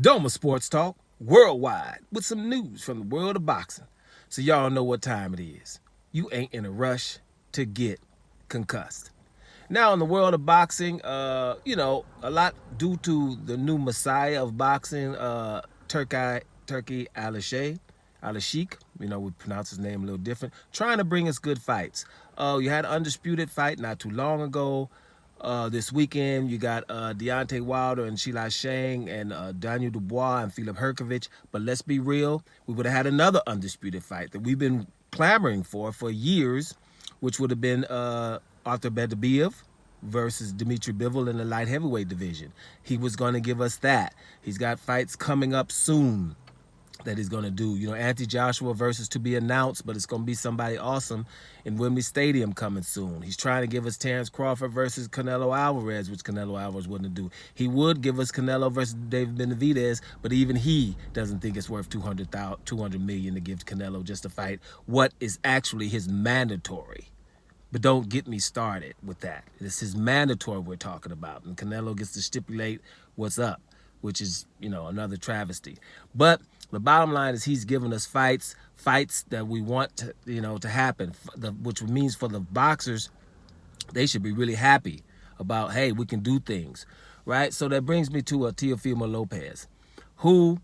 Doma Sports Talk worldwide with some news from the world of boxing. So y'all know what time it is. You ain't in a rush to get concussed. Now in the world of boxing, a lot due to the new messiah of boxing, Turkey Alashik, we pronounce his name a little different, trying to bring us good fights. You had an undisputed fight not too long ago. This weekend, you got Deontay Wilder and Shila Shang and Daniel Dubois and Filip Herkovich. But let's be real, we would have had another undisputed fight that we've been clamoring for years, which would have been Arthur Beterbiev versus Dmitry Bivol in the light heavyweight division. He was going to give us that. He's got fights coming up soon that he's going to do. Anthony Joshua versus to be announced, but it's going to be somebody awesome in Wembley Stadium coming soon. He's trying to give us Terrence Crawford versus Canelo Alvarez, which Canelo Alvarez wouldn't do. He would give us Canelo versus David Benavidez, but even he doesn't think it's worth $200 million to give Canelo just to fight what is actually his mandatory. But don't get me started with that. It's his mandatory we're talking about, and Canelo gets to stipulate what's up, which is, another travesty. But the bottom line is he's giving us fights that we want to happen, which means for the boxers, they should be really happy about, hey, we can do things, right? So that brings me to Teofimo Lopez, who,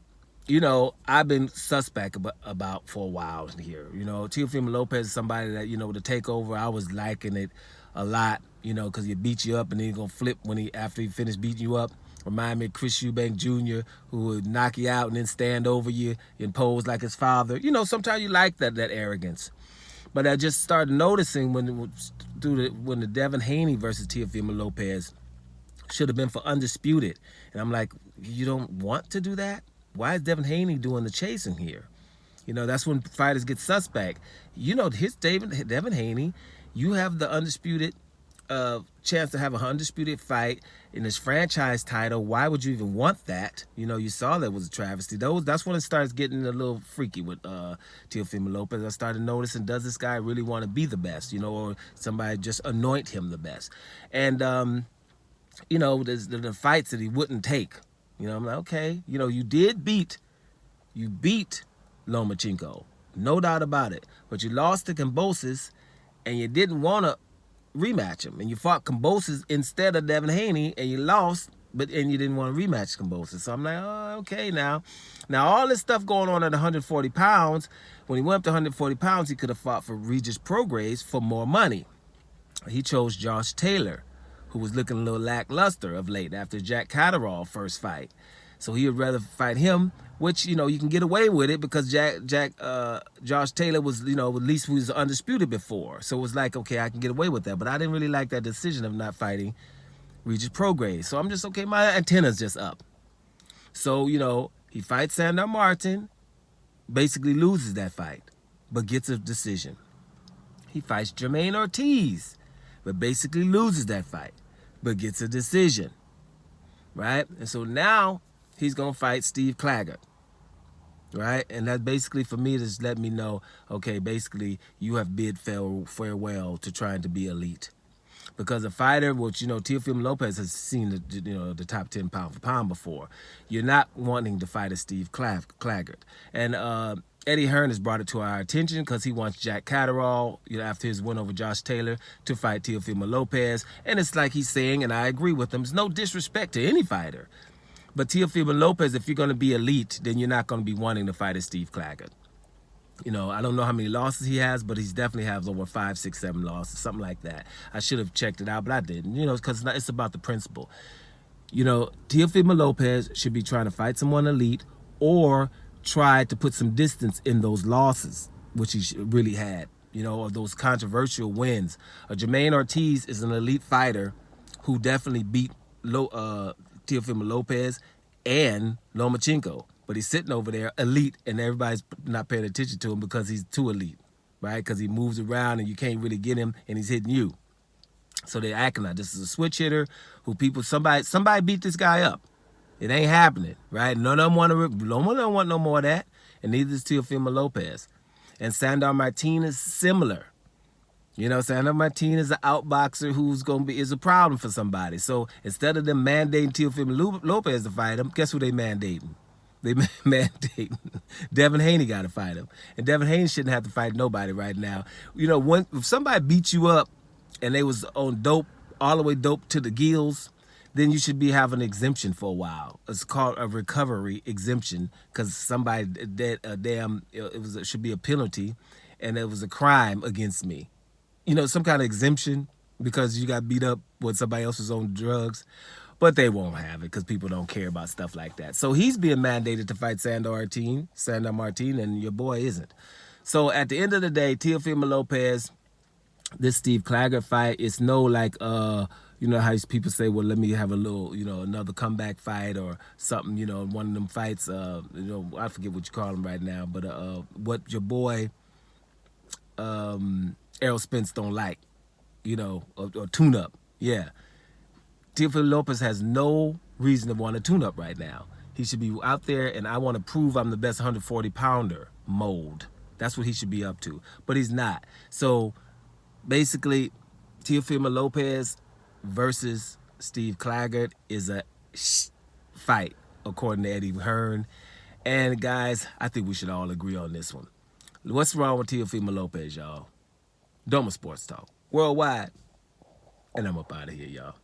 I've been suspect about for a while here. Teofimo Lopez is somebody that, the takeover, I was liking it a lot, because he beat you up and then he's going to flip after he finished beating you up. Remind me of Chris Eubank Jr., who would knock you out and then stand over you and pose like his father. Sometimes you like that arrogance. But I just started noticing when the Devin Haney versus Teofimo Lopez should have been for undisputed. And I'm like, you don't want to do that? Why is Devin Haney doing the chasing here? That's when fighters get suspect. Devin Haney, you have the undisputed chance to have an undisputed fight in this franchise title. Why would you even want that? You saw that was a travesty. That's when it starts getting a little freaky with Teofimo Lopez. I started noticing, does this guy really want to be the best? Or somebody just anoint him the best? And there's the fights that he wouldn't take. I'm like, okay, you beat Lomachenko, no doubt about it, but you lost to Kambosos, and you didn't want to rematch him, and you fought Kambosos instead of Devin Haney, and you lost, and you didn't want to rematch Kambosos. So I'm like, oh, okay, now all this stuff going on at 140 pounds, when he went up to 140 pounds, he could have fought for Regis Prograis for more money. He chose Josh Taylor, who was looking a little lackluster of late after Jack Catterall first fight. So he would rather fight him, which, you can get away with it because Josh Taylor was, at least he was undisputed before. So it was like, okay, I can get away with that. But I didn't really like that decision of not fighting Regis Prograis. So I'm just, okay, my antenna's just up. So, he fights Sandor Martin, basically loses that fight, but gets a decision. He fights Jermaine Ortiz, but basically loses that fight, but gets a decision, right? And so now he's going to fight Steve Claggett, right? And that basically, for me, just let me know, okay, basically, you have bid farewell to trying to be elite. Because a fighter, which, Teofimo Lopez has seen the top 10 pound for pound before, you're not wanting to fight a Steve Claggett. And Eddie Hearn has brought it to our attention because he wants Jack Catterall, after his win over Josh Taylor, to fight Teofimo Lopez. And it's like he's saying, and I agree with him, it's no disrespect to any fighter. But Teofimo Lopez, if you're going to be elite, then you're not going to be wanting to fight a Steve Claggett. I don't know how many losses he has, but he's definitely has over 5, 6, 7 losses, something like that. I should have checked it out, but I didn't, because it's about the principle. Teofimo Lopez should be trying to fight someone elite or try to put some distance in those losses, which he really had, or those controversial wins. Jermaine Ortiz is an elite fighter who definitely beat Teofimo Lopez and Lomachenko. But he's sitting over there, elite, and everybody's not paying attention to him because he's too elite, right? Because he moves around and you can't really get him, and he's hitting you. So they're acting like this is a switch hitter who somebody beat this guy up. It ain't happening, right? None of them want no more of that, and neither is Teofimo Lopez. And Sandor Martin is similar. Sandor Martin is an outboxer who's is a problem for somebody. So instead of them mandating Teofimo Lopez to fight him, guess who they mandating? They mandate Devin Haney got to fight him, and Devin Haney shouldn't have to fight nobody right now. You know, if somebody beat you up and they was on dope, all the way dope to the gills, then you should be having an exemption for a while. It's called a recovery exemption because somebody that it should be a penalty, and it was a crime against me. You know, some kind of exemption because you got beat up when somebody else was on drugs. But they won't have it because people don't care about stuff like that. So he's being mandated to fight Sandor Martin, and your boy isn't. So at the end of the day, Teofimo Lopez, this Steve Claggett fight, it's no like, you know how people say, well, let me have a little, you know, another comeback fight or something, you know, one of them fights, you know, I forget what you call them right now, but what your boy Errol Spence don't like, you know, or tune up. Yeah. Teofimo Lopez has no reason to want to tune up right now. He should be out there, and I want to prove I'm the best 140-pounder mode. That's what he should be up to. But he's not. So basically, Teofimo Lopez versus Steve Claggett is a fight, according to Eddie Hearn. And guys, I think we should all agree on this one. What's wrong with Teofimo Lopez, y'all? Doma Sports Talk. Worldwide. And I'm up out of here, y'all.